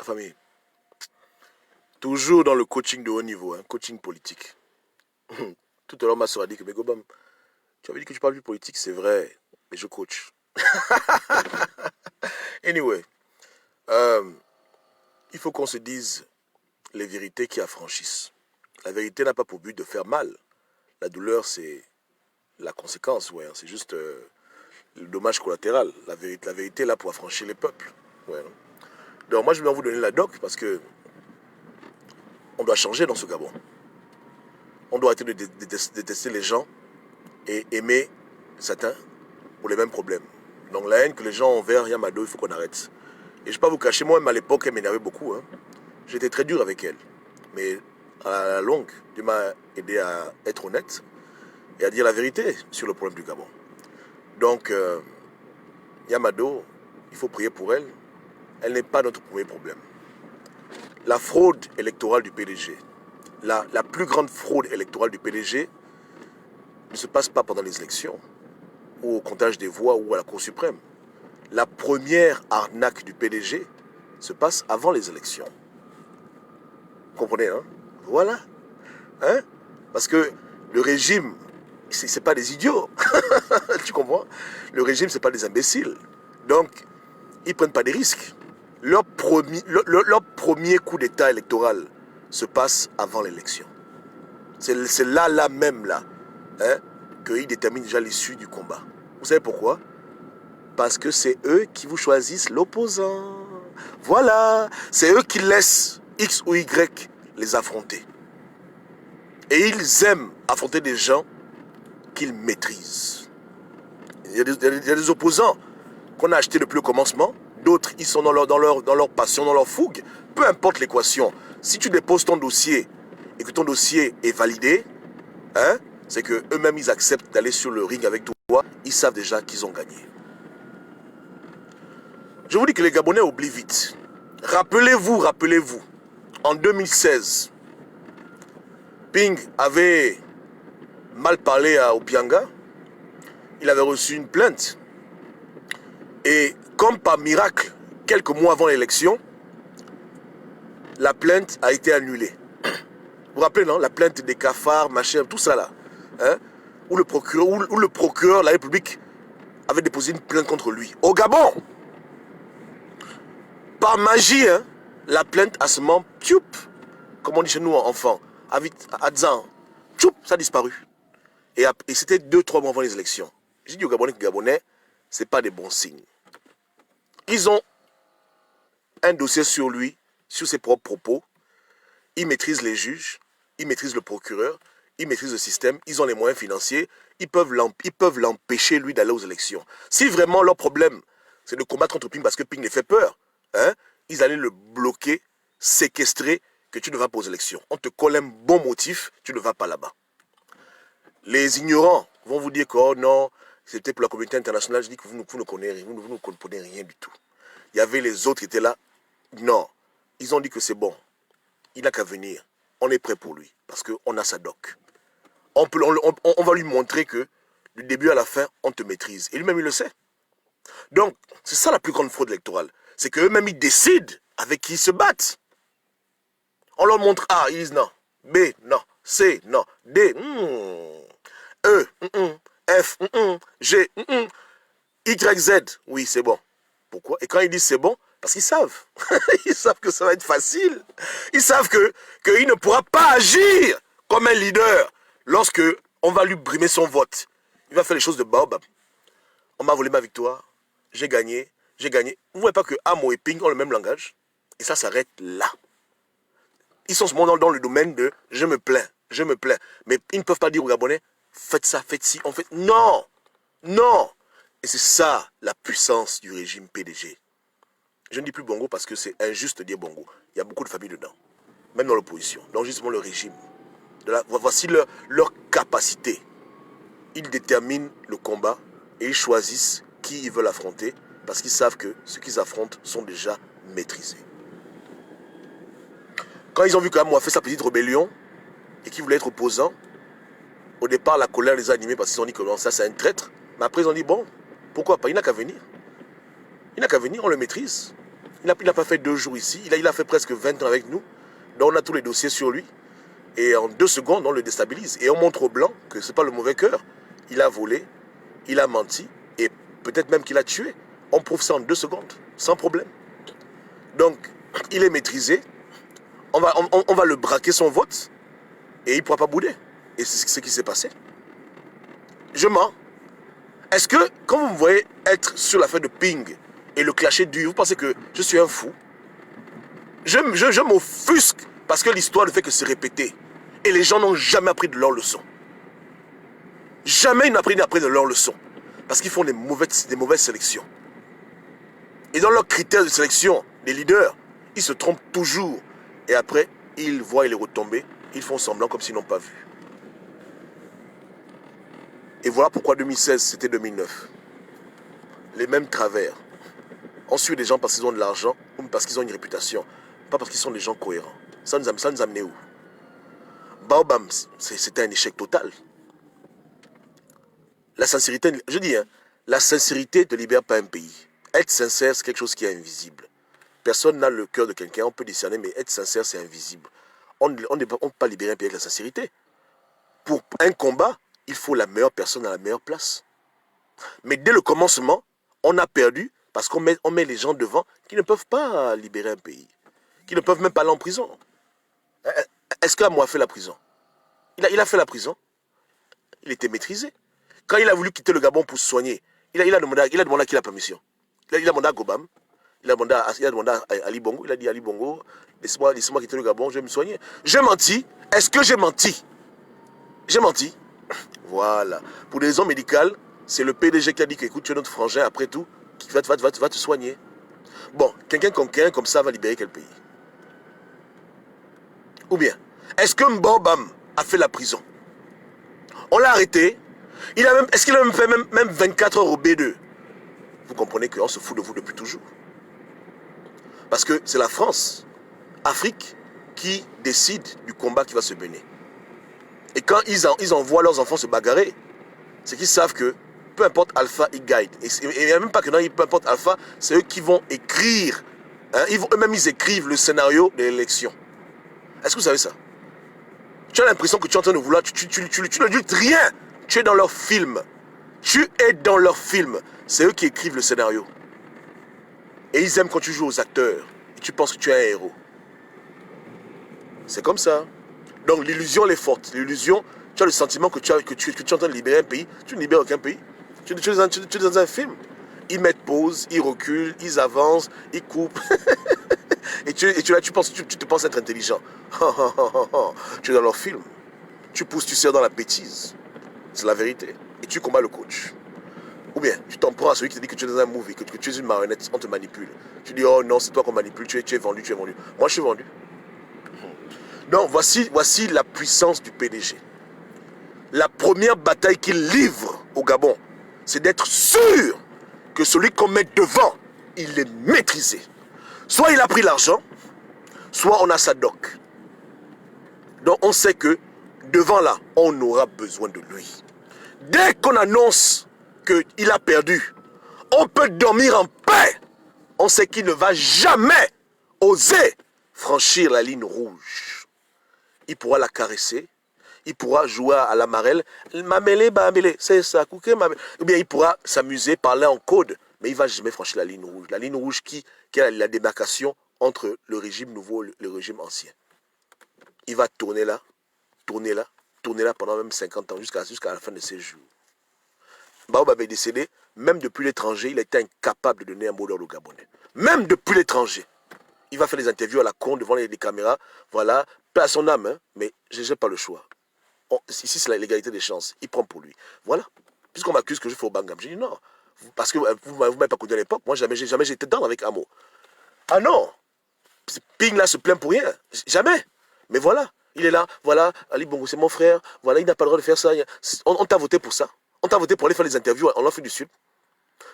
famille. Toujours dans le coaching de haut niveau, hein, coaching politique. Tout à l'heure, ma soeur a dit que, mais Gobam, tu avais dit que tu parles plus politique, c'est vrai, mais je coach. Anyway, il faut qu'on se dise les vérités qui affranchissent. La vérité n'a pas pour but de faire mal. La douleur, c'est la conséquence, ouais, c'est juste le dommage collatéral. La vérité est là pour affranchir les peuples. Ouais. Donc moi, je vais vous donner la doc parce que on doit changer dans ce Gabon. On doit arrêter de détester les gens et aimer certains pour les mêmes problèmes. Donc la haine que les gens ont envers Yamado, il faut qu'on arrête. Et je ne vais pas vous cacher, moi-même à l'époque, elle m'énervait beaucoup. Hein. J'étais très dur avec elle. Mais à la longue, Dieu m'a aidé à être honnête et à dire la vérité sur le problème du Gabon. Donc, Yamado, il faut prier pour elle. Elle n'est pas notre premier problème. La fraude électorale du PDG, la plus grande fraude électorale du PDG ne se passe pas pendant les élections, ou au comptage des voix, ou à la Cour suprême. La première arnaque du PDG se passe avant les élections. Vous comprenez, hein? Voilà. Hein? Parce que le régime, c'est pas des idiots. Tu comprends? Le régime, c'est pas des imbéciles. Donc, ils prennent pas des risques. Leur premier coup d'état électoral se passe avant l'élection. C'est là même, là, hein, qu'ils déterminent déjà l'issue du combat. Vous savez pourquoi? Parce que c'est eux qui vous choisissent l'opposant. Voilà, c'est eux qui laissent X ou Y les affronter. Et ils aiment affronter des gens qu'ils maîtrisent. Il y a des opposants qu'on a achetés depuis le commencement. D'autres, ils sont dans leur passion, dans leur fougue. Peu importe l'équation. Si tu déposes ton dossier et que ton dossier est validé, hein, c'est qu'eux-mêmes, ils acceptent d'aller sur le ring avec toi. Ils savent déjà qu'ils ont gagné. Je vous dis que les Gabonais oublient vite. Rappelez-vous, en 2016, Ping avait mal parlé à Obianga. Il avait reçu une plainte. Et comme par miracle, quelques mois avant l'élection, la plainte a été annulée. Vous vous rappelez, non? La plainte des cafards, machin, tout ça là. Hein? Où le procureur de la République avait déposé une plainte contre lui. Au Gabon, par magie, hein, la plainte a seulement, tchoup, comme on dit chez nous enfants, à Dzan, tchoup, ça a disparu. Et c'était 2-3 mois avant les élections. J'ai dit aux Gabonais que les Gabonais, ce n'est pas des bons signes. Ils ont un dossier sur lui, sur ses propres propos. Ils maîtrisent les juges, ils maîtrisent le procureur, ils maîtrisent le système, ils ont les moyens financiers, ils peuvent l'empêcher, lui, d'aller aux élections. Si vraiment leur problème, c'est de combattre contre Ping parce que Ping les fait peur, hein, ils allaient le bloquer, séquestrer, que tu ne vas pas aux élections. On te colle un bon motif, tu ne vas pas là-bas. Les ignorants vont vous dire que oh non, c'était pour la communauté internationale. Je dis que vous ne comprenez rien du tout. Il y avait les autres qui étaient là. Non, ils ont dit que c'est bon. Il n'a qu'à venir. On est prêt pour lui. Parce qu'on a sa doc. On va lui montrer que du début à la fin, on te maîtrise. Et lui-même, il le sait. Donc, c'est ça la plus grande fraude électorale. C'est qu'eux-mêmes, ils décident avec qui ils se battent. On leur montre A, ils disent non. B, non. C, non. D, E, F, G, Y, Z. Oui, c'est bon. Pourquoi? Et quand ils disent c'est bon, parce qu'ils savent. Ils savent que ça va être facile. Ils savent qu'il ne pourra pas agir comme un leader lorsque on va lui brimer son vote. Il va faire les choses de baobab. On m'a volé ma victoire. J'ai gagné. Vous ne voyez pas que Amo et Ping ont le même langage? Et ça s'arrête là. Ils sont dans le domaine de je me plains. Mais ils ne peuvent pas dire aux Gabonais, faites ça, faites ci, on fait... Non. Et c'est ça la puissance du régime PDG. Je ne dis plus Bongo parce que c'est injuste de dire Bongo. Il y a beaucoup de familles dedans, même dans l'opposition. Donc justement le régime. Voici leur capacité. Ils déterminent le combat et ils choisissent qui ils veulent affronter parce qu'ils savent que ceux qu'ils affrontent sont déjà maîtrisés. Quand ils ont vu qu'Amo a fait sa petite rébellion et qu'il voulait être opposant, au départ la colère les a animés parce qu'ils ont dit que non, ça c'est un traître. Mais après ils ont dit bon, pourquoi pas, il n'a qu'à venir. On le maîtrise. Il n'a pas fait 2 jours ici. Il a fait presque 20 ans avec nous. Donc on a tous les dossiers sur lui. Et en 2 secondes, on le déstabilise. Et on montre au blanc que ce n'est pas le mauvais cœur. Il a volé, il a menti, et peut-être même qu'il a tué. On prouve ça en 2 secondes, sans problème. Donc, il est maîtrisé. On va le braquer son vote, et il ne pourra pas bouder. Et c'est ce qui s'est passé. Je mens. Est-ce que, quand vous me voyez être sur l'affaire de Ping et le clasher dur, vous pensez que je suis un fou? Je m'offusque parce que l'histoire ne fait que se répéter. Et les gens n'ont jamais appris de leur leçon. Jamais ils n'ont appris de leur leçon. Parce qu'ils font des mauvaises sélections. Et dans leurs critères de sélection, les leaders, ils se trompent toujours. Et après, ils voient les retombées. Ils font semblant comme s'ils n'ont pas vu. Et voilà pourquoi 2016, c'était 2009. Les mêmes travers. On suit des gens parce qu'ils ont de l'argent ou parce qu'ils ont une réputation. Pas parce qu'ils sont des gens cohérents. Ça nous a amené où? Baobab, c'était un échec total. La sincérité, je dis, hein, la sincérité ne libère pas un pays. Être sincère, c'est quelque chose qui est invisible. Personne n'a le cœur de quelqu'un, on peut discerner, mais être sincère, c'est invisible. On ne peut pas libérer un pays avec la sincérité. Pour un combat, il faut la meilleure personne à la meilleure place. Mais dès le commencement, on a perdu parce qu'on met les gens devant qui ne peuvent pas libérer un pays, qui ne peuvent même pas aller en prison. Est-ce qu'Amo a fait la prison? Il a fait la prison. Il était maîtrisé. Quand il a voulu quitter le Gabon pour se soigner, il a demandé à qui la permission? Il a demandé à Gobam. Il a demandé à Ali Bongo. Il a dit à Ali Bongo, laisse-moi quitter le Gabon, je vais me soigner. J'ai menti. Est-ce que j'ai menti? J'ai menti. Voilà. Pour des raisons médicales, c'est le PDG qui a dit qu'écoute, tu es notre frangin, après tout, qui va te soigner. Bon, quelqu'un comme ça va libérer quel pays? Ou bien, est-ce que Mbobam a fait la prison? On l'a arrêté. Est-ce qu'il a même fait même 24 heures au B2? Vous comprenez qu'on se fout de vous depuis toujours. Parce que c'est la France, Afrique, qui décide du combat qui va se mener. Et quand ils envoient leurs enfants se bagarrer, c'est qu'ils savent que peu importe Alpha, ils guident. Et même pas que non, peu importe Alpha, c'est eux qui vont écrire. Hein, eux-mêmes, ils écrivent le scénario de l'élection. Est-ce que vous savez ça? Tu as l'impression que tu es en train de vouloir... Tu ne dis rien. Tu es dans leur film. Tu es dans leur film. C'est eux qui écrivent le scénario. Et ils aiment quand tu joues aux acteurs. Et tu penses que tu es un héros. C'est comme ça. Donc l'illusion, elle est forte. L'illusion, tu as le sentiment que tu es en train de libérer un pays. Tu ne libères aucun pays. Tu es dans un film. Ils mettent pause, ils reculent, ils avancent, ils coupent. et tu te penses être intelligent. Tu es dans leur film. Tu pousses, tu sers dans la bêtise. C'est la vérité. Et tu combats le coach. Ou bien, tu t'en prends à celui qui te dit que tu es dans un movie, que tu es une marionnette, on te manipule. Tu dis, oh non, c'est toi qu'on manipule, tu es vendu, tu es vendu. Moi, je suis vendu. Donc, voici la puissance du PDG. La première bataille qu'il livre au Gabon, c'est d'être sûr que celui qu'on met devant, il est maîtrisé. Soit il a pris l'argent, soit on a sa doc. Donc, on sait que devant là, on aura besoin de lui. Dès qu'on annonce qu'il a perdu, on peut dormir en paix. On sait qu'il ne va jamais oser franchir la ligne rouge. Il pourra la caresser, il pourra jouer à la marelle, mamele, c'est ça, ou bien il pourra s'amuser, parler en code, mais il ne va jamais franchir la ligne rouge. La ligne rouge qui est la démarcation entre le régime nouveau et le régime ancien. Il va tourner là pendant même 50 ans, jusqu'à la fin de ses jours. Baobab est décédé, même depuis l'étranger, il a été incapable de donner un mot d'ordre au Gabonais. Même depuis l'étranger. Il va faire des interviews à la con devant les caméras. Voilà, paix à son âme, hein, mais je n'ai pas le choix. Ici, c'est l'égalité des chances. Il prend pour lui. Voilà. Puisqu'on m'accuse que je fais au Bangam. J'ai dit non. Parce que vous ne m'avez pas connu à l'époque. Moi, jamais j'étais dans avec Amo. Ah non. Ping là se plaint pour rien. Jamais. Mais voilà. Il est là. Voilà. Ali Bongo, c'est mon frère. Voilà, il n'a pas le droit de faire ça. On t'a voté pour ça. On t'a voté pour aller faire des interviews en Afrique du Sud.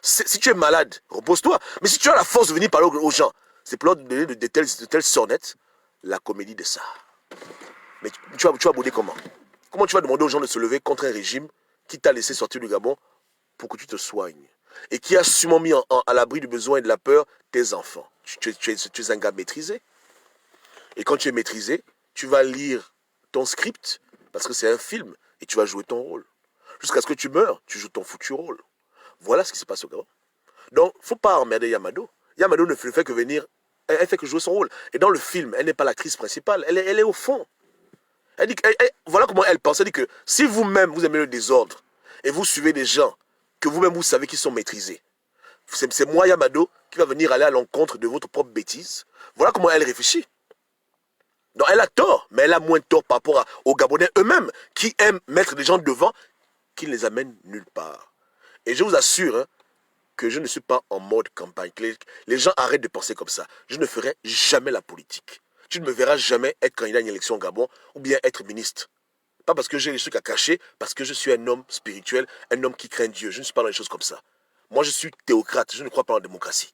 Si tu es malade, repose-toi. Mais si tu as la force de venir parler aux gens, c'est pour leur donner de telles sornettes, la comédie de ça. Mais tu vas bouder comment? Comment tu vas demander aux gens de se lever contre un régime qui t'a laissé sortir du Gabon pour que tu te soignes et qui a sûrement mis à l'abri du besoin et de la peur tes enfants? tu es un gars maîtrisé. Et quand tu es maîtrisé, tu vas lire ton script, parce que c'est un film, et tu vas jouer ton rôle. Jusqu'à ce que tu meurs, tu joues ton foutu rôle. Voilà ce qui se passe au Gabon. Donc, il ne faut pas emmerder Yamado. Yamado ne fait que venir, elle fait que jouer son rôle. Et dans le film, elle n'est pas l'actrice principale, elle est au fond. Elle dit, voilà comment elle pense. Elle dit que si vous-même, vous aimez le désordre, et vous suivez des gens que vous-même, vous savez qu'ils sont maîtrisés, c'est moi, Yamado, qui va venir aller à l'encontre de votre propre bêtise. Voilà comment elle réfléchit. Donc elle a tort, mais elle a moins tort par rapport aux Gabonais eux-mêmes, qui aiment mettre des gens devant, qui ne les amènent nulle part. Et je vous assure, hein, que je ne suis pas en mode campagne. Les gens arrêtent de penser comme ça. Je ne ferai jamais la politique. Tu ne me verras jamais être candidat à une élection au Gabon ou bien être ministre. Pas parce que j'ai des trucs à cacher, parce que je suis un homme spirituel, un homme qui craint Dieu. Je ne suis pas dans les choses comme ça. Moi, je suis théocrate. Je ne crois pas en la démocratie.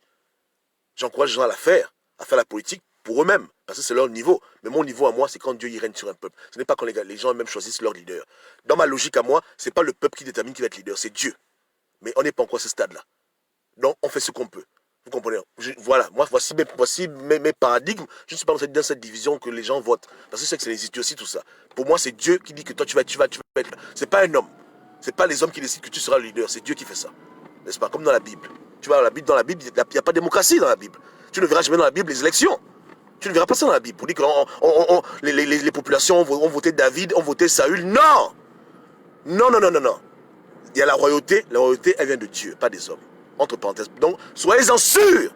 J'encourage les gens à faire la politique pour eux-mêmes, parce que c'est leur niveau. Mais mon niveau à moi, c'est quand Dieu y règne sur un peuple. Ce n'est pas quand les gens eux-mêmes choisissent leur leader. Dans ma logique à moi, ce n'est pas le peuple qui détermine qui va être leader, c'est Dieu. Mais on n'est pas encore à ce stade-là. Donc, on fait ce qu'on peut. Vous comprenez? Voilà, moi, voici mes paradigmes. Je ne suis pas dans cette division que les gens votent. Parce que je sais que c'est les idiots aussi, tout ça. Pour moi, c'est Dieu qui dit que toi, tu vas être là. C'est pas un homme. C'est pas les hommes qui décident que tu seras le leader. C'est Dieu qui fait ça. N'est-ce pas? Comme dans la Bible. Tu vois, dans la Bible, il n'y a pas de démocratie dans la Bible. Tu ne verras jamais dans la Bible les élections. Tu ne verras pas ça dans la Bible. Pour dire que les populations ont voté David, ont voté Saül. Non! Non, non, non, non, non. Il y a la royauté, elle vient de Dieu, pas des hommes. Entre parenthèses. Donc, soyez-en sûrs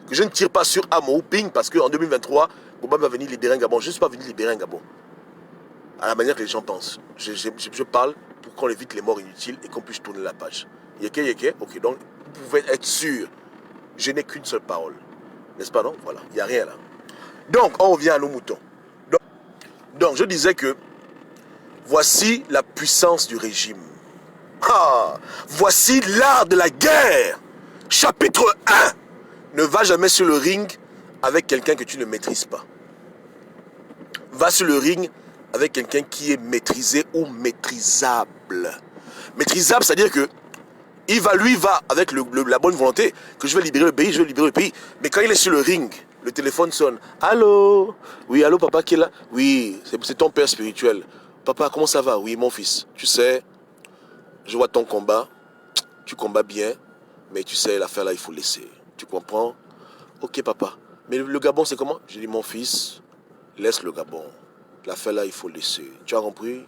que je ne tire pas sur Amo ou Ping parce qu'en 2023, Boba va venir libérer un Gabon. Je ne suis pas venu libérer un Gabon. À la manière que les gens pensent. Je parle pour qu'on évite les morts inutiles et qu'on puisse tourner la page. Yeke, ok, donc vous pouvez être sûr. Je n'ai qu'une seule parole. N'est-ce pas, non? Voilà, il n'y a rien là. Donc, on revient à nos moutons. Donc, je disais que voici la puissance du régime. Ah, voici l'art de la guerre. Chapitre 1. Ne va jamais sur le ring avec quelqu'un que tu ne maîtrises pas. Va sur le ring avec quelqu'un qui est maîtrisé ou maîtrisable. Maîtrisable, c'est-à-dire que lui va avec la bonne volonté que je vais libérer le pays, Mais quand il est sur le ring, le téléphone sonne. Allô? Oui, allô, papa qui est là? Oui, c'est ton père spirituel. Papa, comment ça va? Oui, mon fils. Tu sais, je vois ton combat. Tu combats bien, mais tu sais, l'affaire là, il faut laisser. Tu comprends? Ok, papa. Mais le Gabon, c'est comment? J'ai dit, mon fils, laisse le Gabon. L'affaire là, il faut laisser. Tu as compris?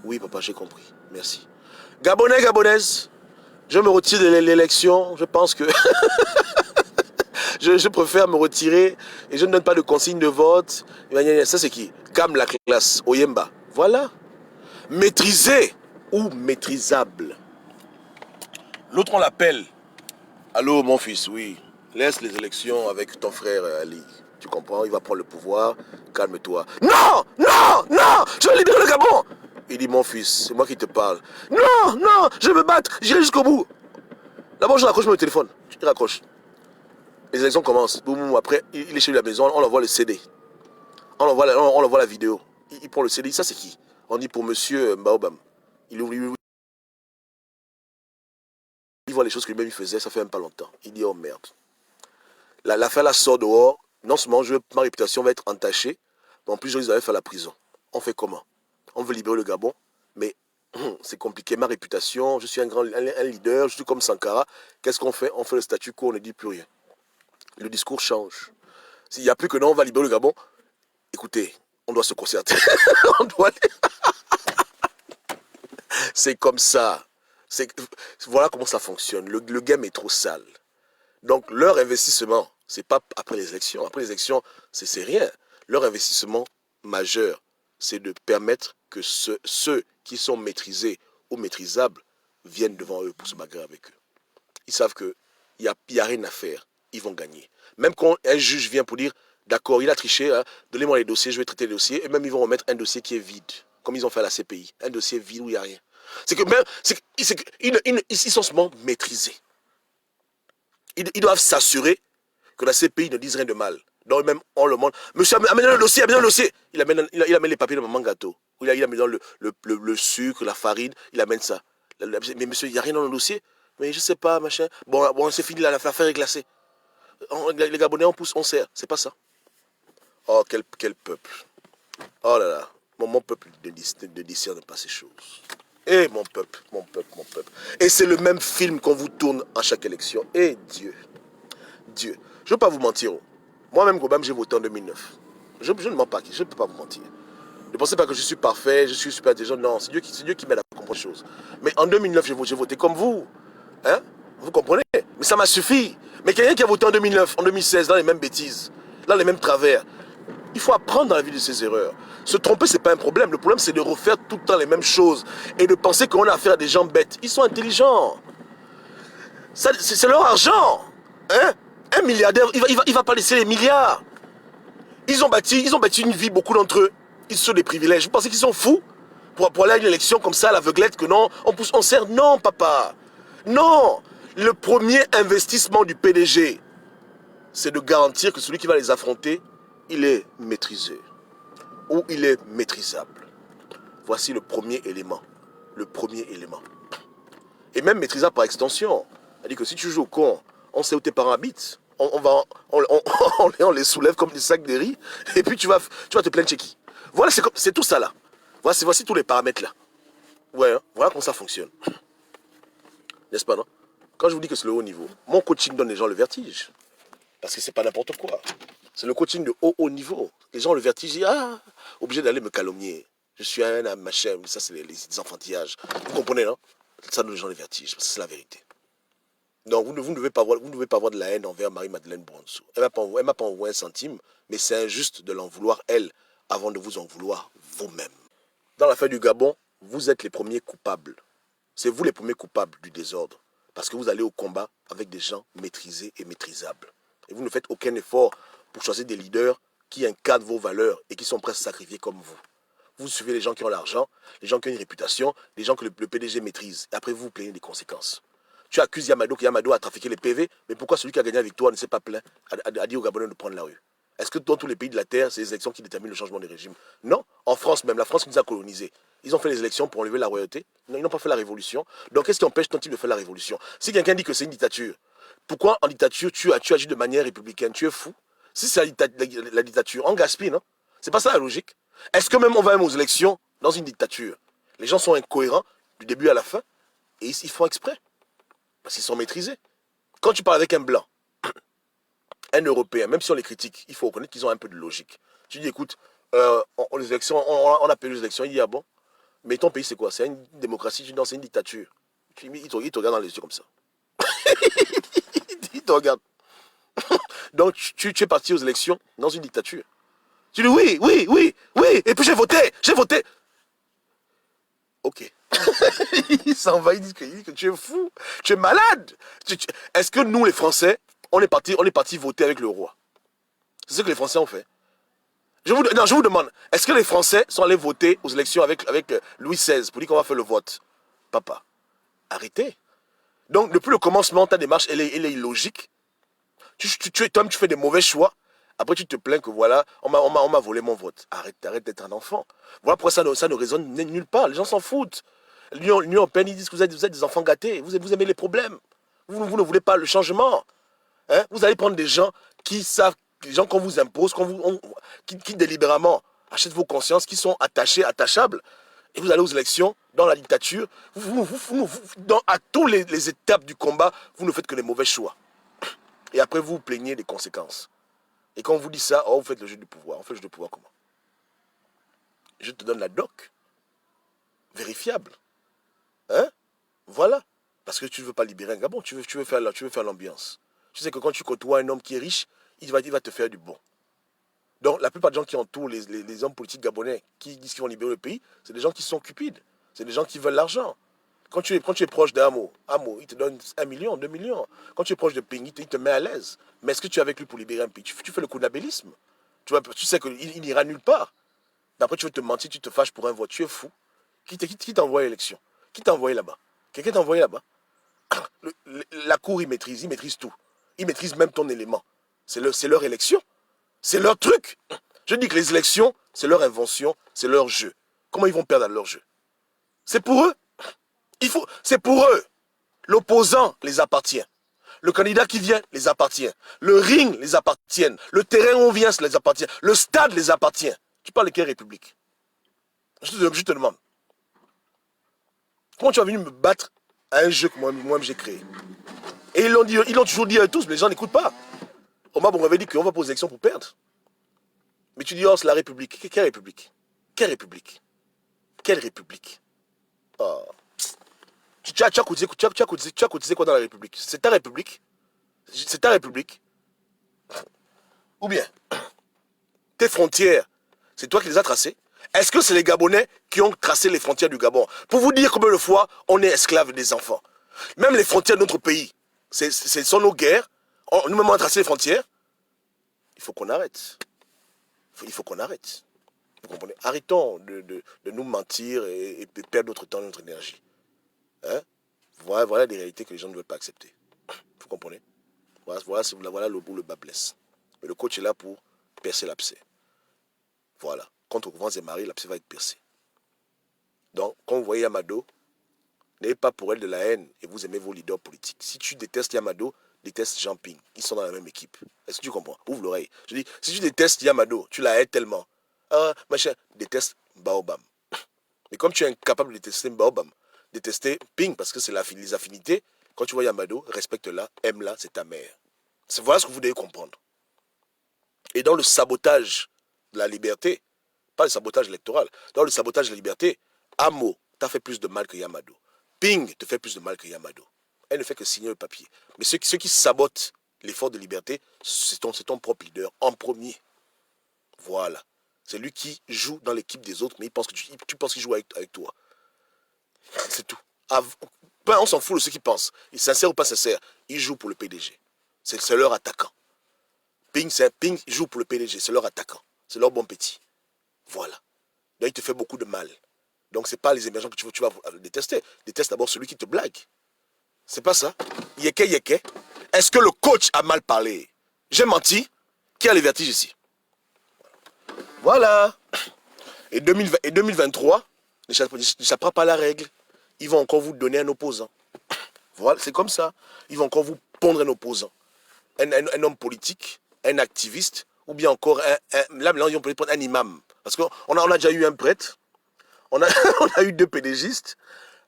Oui, papa, j'ai compris. Merci. Gabonais, Gabonaises, je me retire de l'élection. Je pense que je préfère me retirer et je ne donne pas de consigne de vote. Ça, c'est qui? Calme la classe. Oyemba. Voilà. Maîtrisé ou maîtrisable. L'autre, on l'appelle. Allô, mon fils, oui. Laisse les élections avec ton frère Ali. Tu comprends? Il va prendre le pouvoir. Calme-toi. Non! Non! Non! Je vais libérer le Gabon! Il dit, mon fils, c'est moi qui te parle. Non! Non! Je vais me battre! J'irai jusqu'au bout. D'abord, je raccroche mon téléphone. Je raccroche. Les élections commencent. Boum, après, il est chez lui à la maison. On envoie le CD. On envoie la vidéo. Il prend le CD. Ça, c'est qui? On dit pour monsieur Baobam. Il voit les choses que lui-même il faisait. Ça fait même pas longtemps. Il dit, oh merde. L'affaire là sort dehors. Non seulement ma réputation va être entachée, mais en plus je risque d'aller faire la prison. On fait comment? On veut libérer le Gabon, mais c'est compliqué. Ma réputation, je suis un leader, je suis comme Sankara. Qu'est-ce qu'on fait? On fait le statu quo, on ne dit plus rien. Le discours change. S'il n'y a plus que non, on va libérer le Gabon. Écoutez, on doit se concerter. On doit... C'est comme ça. Voilà comment ça fonctionne. Le game est trop sale. Donc leur investissement, c'est pas après les élections. Après les élections, c'est rien. Leur investissement majeur, c'est de permettre que ceux qui sont maîtrisés ou maîtrisables viennent devant eux pour se bagarrer avec eux. Ils savent qu'il n'y a rien à faire. Ils vont gagner. Même quand un juge vient pour dire, d'accord, il a triché, hein, donnez-moi les dossiers, je vais traiter les dossiers. Et même ils vont remettre un dossier qui est vide, comme ils ont fait à la CPI. Un dossier vide où il n'y a rien. C'est que même, ils sont seulement maîtrisés. Ils doivent s'assurer que la CPI ne dise rien de mal. Donc même on le montre. Monsieur, amenez le dossier, amenez le dossier. Il amène les papiers de maman gâteau. Il amène le sucre, la farine, il amène ça. Mais monsieur, il n'y a rien dans le dossier. Mais je ne sais pas, machin. Bon c'est fini, l'affaire est glacée. Les Gabonais, on pousse, on serre. C'est pas ça. Oh, quel peuple. Oh là là. Mon peuple ne discerne pas ces choses. Eh, mon peuple, mon peuple, mon peuple. Et c'est le même film qu'on vous tourne à chaque élection. Eh, Dieu. Dieu. Je ne veux pas vous mentir. Moi-même, Gobam, j'ai voté en 2009. Je ne mens pas, je ne peux pas vous mentir. Ne pensez pas que je suis parfait, je suis super intelligent. Non, c'est Dieu qui m'aide à comprendre les choses. Mais en 2009, j'ai voté comme vous. Hein? Vous comprenez? Mais ça m'a suffi. Mais quelqu'un qui a voté en 2009, en 2016, dans les mêmes bêtises, dans les mêmes travers, il faut apprendre dans la vie de ses erreurs. Se tromper, c'est pas un problème. Le problème, c'est de refaire tout le temps les mêmes choses et de penser qu'on a affaire à des gens bêtes. Ils sont intelligents. C'est leur argent. Hein? Un milliardaire, il va pas laisser les milliards. Ils ont bâti une vie, beaucoup d'entre eux. Ils sont des privilèges. Vous pensez qu'ils sont fous pour aller à une élection comme ça, à l'aveuglette, que non, on sert? Non, papa. Non. Le premier investissement du PDG, c'est de garantir que celui qui va les affronter, il est maîtrisé. Ou il est maîtrisable. Voici le premier élément. Le premier élément. Et même maîtrisable par extension. C'est-à-dire que si tu joues au con, on sait où tes parents habitent. On les soulève comme des sacs de riz. Et puis tu vas te plaindre chez qui? Voilà, c'est tout ça là. Voici tous les paramètres là. Ouais, hein, voilà comment ça fonctionne. N'est-ce pas, non? Quand je vous dis que c'est le haut niveau, mon coaching donne les gens le vertige. Parce que c'est pas n'importe quoi. C'est le coaching de haut niveau. Les gens ont le vertige, ils disent, ah, obligé d'aller me calomnier. Je suis un machin, ça c'est les enfantillages. Vous comprenez, non? Ça donne les gens le vertige, parce que c'est la vérité. Donc vous ne devez pas avoir de la haine envers Marie-Madeleine Bronsou. Elle ne m'a pas envoyé un centime, mais c'est injuste de l'en vouloir, elle, avant de vous en vouloir vous-même. Dans l'affaire du Gabon, vous êtes les premiers coupables. C'est vous les premiers coupables du désordre. Parce que vous allez au combat avec des gens maîtrisés et maîtrisables. Et vous ne faites aucun effort pour choisir des leaders qui incarnent vos valeurs et qui sont prêts à se sacrifier comme vous. Vous suivez les gens qui ont l'argent, les gens qui ont une réputation, les gens que le PDG maîtrise. Et après, vous vous plaignez des conséquences. Tu accuses Yamado que Yamado a trafiqué les PV, mais pourquoi celui qui a gagné la victoire ne s'est pas plaint, a dit aux Gabonais de prendre la rue? Est-ce que dans tous les pays de la Terre, c'est les élections qui déterminent le changement des régimes? Non. En France même, la France qui nous a colonisés. Ils ont fait les élections pour enlever la royauté. Non, ils n'ont pas fait la révolution. Donc qu'est-ce qui empêche ton type de faire la révolution? Si quelqu'un dit que c'est une dictature, pourquoi en dictature tu agis de manière républicaine? Tu es fou? Si c'est la dictature, on gaspille, non? C'est pas ça la logique. Est-ce que même on va même aux élections dans une dictature? Les gens sont incohérents du début à la fin et ils font exprès. Parce qu'ils sont maîtrisés. Quand tu parles avec un blanc, un Européen, même si on les critique, il faut reconnaître qu'ils ont un peu de logique. Tu dis, écoute, les élections, on a perdu les élections, il dit, ah bon? Mais ton pays, c'est quoi? C'est une démocratie, tu dis, non, c'est une dictature. Il te regarde dans les yeux comme ça. Il te regarde. Donc, tu es parti aux élections dans une dictature. Tu dis, oui, oui, oui, oui, et puis j'ai voté. Ok. Il s'en va, il dit que tu es fou, tu es malade. Est-ce que nous, les Français, on est parti voter avec le roi? C'est ce que les Français ont fait. Je vous demande, est-ce que les Français sont allés voter aux élections avec Louis XVI pour dire qu'on va faire le vote? Papa, arrêtez. Donc, depuis le commencement, ta démarche, elle est illogique. Toi-même, tu fais des mauvais choix. Après, tu te plains que voilà, on m'a volé mon vote. Arrête d'être un enfant. Voilà pourquoi ça ne résonne nulle part. Les gens s'en foutent. L'Union européenne, ils disent que vous êtes des enfants gâtés. Vous aimez les problèmes. Vous ne voulez pas le changement. Hein? Vous allez prendre des gens qui savent, des gens qu'on vous impose, qui délibérément achètent vos consciences, qui sont attachables. Et vous allez aux élections, dans la dictature. À toutes les étapes du combat, vous ne faites que les mauvais choix. Et après, vous vous plaignez des conséquences. Et quand on vous dit ça, oh, vous faites le jeu du pouvoir. On fait le jeu du pouvoir comment? Je te donne la doc. Vérifiable. Hein? Voilà. Parce que tu ne veux pas libérer un Gabon, tu veux faire l'ambiance. Tu sais que quand tu côtoies un homme qui est riche, il va te faire du bon. Donc la plupart des gens qui entourent les hommes politiques gabonais qui disent qu'ils vont libérer le pays, c'est des gens qui sont cupides. C'est des gens qui veulent l'argent. Quand tu es proche d'Amo, il te donne 1 million, 2 millions. Quand tu es proche de Pengui, il te met à l'aise. Mais est-ce que tu es avec lui pour libérer un pays? Tu fais le kunabélisme. Tu sais qu'il n'ira nulle part. Après, tu veux te mentir, tu te fâches pour un vote. Tu es fou. Qui t'a envoyé à l'élection? Qui t'a envoyé là-bas? Quelqu'un t'a envoyé là-bas? La cour, ils maîtrisent tout. Ils maîtrisent même ton élément. C'est leur élection. C'est leur truc. Je dis que les élections, c'est leur invention, c'est leur jeu. Comment ils vont perdre à leur jeu? C'est pour eux. C'est pour eux. L'opposant les appartient. Le candidat qui vient les appartient. Le ring les appartient. Le terrain où on vient les appartient. Le stade les appartient. Tu parles de quelle république? Je te demande. Comment tu as venu me battre à un jeu que moi-même j'ai créé? Et ils l'ont toujours dit à tous, mais les gens n'écoutent pas. Omar Bongo avait dit qu'on va poser l'élection pour perdre. Mais tu dis, oh, c'est la République. Quelle République? Quelle République? Quelle République? Oh. Tu as cotisé quoi dans la République? C'est ta République? C'est ta République? Ou bien, tes frontières, c'est toi qui les as tracées? Est-ce que c'est les Gabonais qui ont tracé les frontières du Gabon? Pour vous dire combien de fois on est esclave des enfants. Même les frontières de notre pays, ce sont nos guerres. Nous-mêmes on a tracé les frontières. Il faut qu'on arrête. Il faut qu'on arrête. Vous comprenez? Arrêtons de nous mentir et de perdre notre temps et notre énergie. Hein? Voilà des réalités que les gens ne veulent pas accepter. Vous comprenez? Voilà le bout, le bas blesse. Mais le coach est là pour percer l'abcès. Voilà. Contre vents et marées, l'abcès va être percé. Donc, quand vous voyez Yamado, n'ayez pas pour elle de la haine et vous aimez vos leaders politiques. Si tu détestes Yamado, déteste Jean Ping. Ils sont dans la même équipe. Est-ce que tu comprends? Ouvre l'oreille. Je dis, si tu détestes Yamado, tu la haies tellement. Ah, machin, déteste Baobam. Mais comme tu es incapable de détester Baobam, détester Ping, parce que c'est les affinités, quand tu vois Yamado, respecte-la, aime-la, c'est ta mère. Voilà ce que vous devez comprendre. Et dans le sabotage de la liberté, pas le sabotage électoral, dans le sabotage de la liberté, Amo t'a fait plus de mal que Yamado. Ping te fait plus de mal que Yamado. Elle ne fait que signer le papier. Mais ceux qui sabotent l'effort de liberté, c'est ton propre leader en premier. Voilà. C'est lui qui joue dans l'équipe des autres, mais il pense que tu penses qu'il joue avec toi. C'est tout. On s'en fout de ceux qui pensent. Ils sont sincères ou pas sincères. Ils jouent pour le PDG. C'est leur attaquant. Ping joue pour le PDG. C'est leur attaquant. C'est leur bon petit. Voilà. Donc il te fait beaucoup de mal. Donc c'est pas les émergents que tu vas détester. Déteste d'abord celui qui te blague. C'est pas ça. Yeke. Est-ce que le coach a mal parlé? J'ai menti. Qui a les vertiges ici? Voilà. Et 2023 n'échappera pas à la règle. Ils vont encore vous donner un opposant. Voilà, c'est comme ça. Ils vont encore vous pondre un opposant. Un homme politique, un activiste, ou bien encore là, ils vont prendre un imam. Parce qu'on a déjà eu un prêtre, on a eu 2 pédégistes,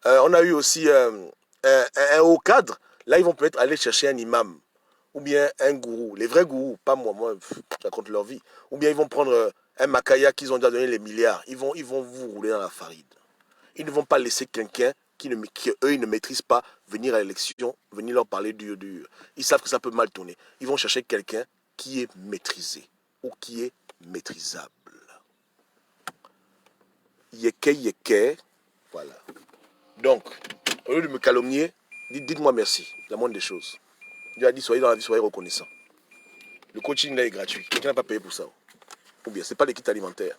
on a eu aussi un haut cadre. Là, ils vont peut-être aller chercher un imam, ou bien un gourou. Les vrais gourous, pas moi, je raconte leur vie. Ou bien ils vont prendre un Makaya qu'ils ont déjà donné les milliards. Ils vont vous rouler dans la farine. Ils ne vont pas laisser quelqu'un qui eux, ils ne maîtrisent pas venir à l'élection, venir leur parler du. Ils savent que ça peut mal tourner. Ils vont chercher quelqu'un qui est maîtrisé ou qui est maîtrisable. Yeke. Voilà. Donc, au lieu de me calomnier, dites-moi merci. La moindre des choses. Dieu a dit, soyez dans la vie, soyez reconnaissants. Le coaching là est gratuit. Quelqu'un n'a pas payé pour ça. Ou bien, ce n'est pas l'équipe alimentaire.